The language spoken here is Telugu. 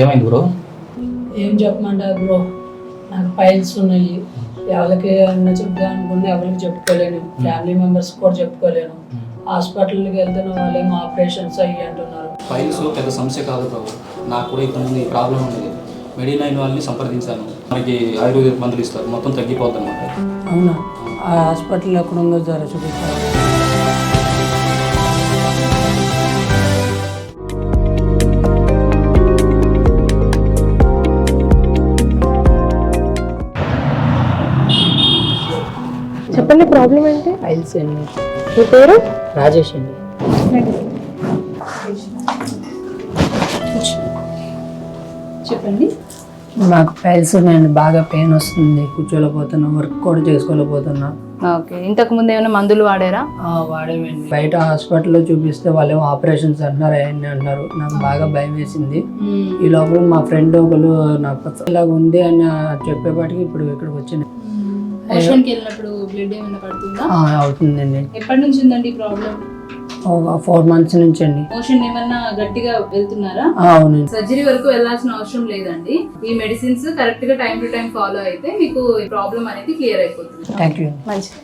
ఏమైంది బ్రో? ఏం చెప్పమంటారు బ్రో, నాకు ఫైల్స్ ఉన్నాయి. ఎవరికి అన్న చెప్తా అనుకున్నా ఎవరికి చెప్పుకోలేను, ఫ్యామిలీ మెంబర్స్ కూడా చెప్పుకోలేను. హాస్పిటల్కి వెళ్తున్న వాళ్ళేమో ఆపరేషన్స్ అయ్యి అంటున్నారు. ఫైల్స్ పెద్ద సమస్య కాదు బ్రో, నాకు కూడా ఇంతకుముందు ఈ ప్రాబ్లం ఉండేది. మెడినైన్ వాళ్ళని సంప్రదించాను, మనకి ఆయుర్వేదిక్ మందులు ఇస్తారు, మొత్తం తగ్గిపోద్ది అనమాట. అవునా? ఆ హాస్పిటల్ ఎక్కడ ఉందో జర చూపిస్తారు. చెప్పండి, ప్రాబ్లం ఏంటి? ఫైల్స్ అండి. మీ పేరు? రాజేష్ అండి. చెప్పండి. నాకు ఫైల్స్ ఉన్నాయండి, బాగా పెయిన్ వస్తుంది, కూర్చోలేకపోతున్నా, వర్క్ కూడా చేసుకోలేకపోతున్నా. ఓకే, ఇంతకు ముందు ఏమైనా మందులు వాడారా? వాడేమండి. బయట హాస్పిటల్లో చూపిస్తే వాళ్ళేమో ఆపరేషన్స్ అంటున్నారు, అవన్నీ అంటున్నారు. నాకు బాగా భయం వేసింది. ఈ లోపల మా ఫ్రెండ్ ఒకరు నాకు ఇలాగ ఉంది అని చెప్పేపాటికి ఇప్పుడు ఇక్కడికి వచ్చింది. మోషన్కి వెళ్ళినప్పుడు బ్లడ్ ఏమైనా పడుతుందా? అవుతుందండి. ఎప్పటి నుంచి ఉందండి ఈ ప్రాబ్లం? ఒక 4 months నుంచి అండి. మోషన్ ఏమన్నా గట్టిగా వెళ్తున్నారా? అవునండి. సర్జరీ వరకు వెళ్ళాల్సిన అవసరం లేదండి. ఈ మెడిసిన్స్ కరెక్ట్ గా టైం టు టైం ఫాలో అయితే మీకు ప్రాబ్లం అనేది క్లియర్ అయిపోతుంది. Thank you. మంచిది.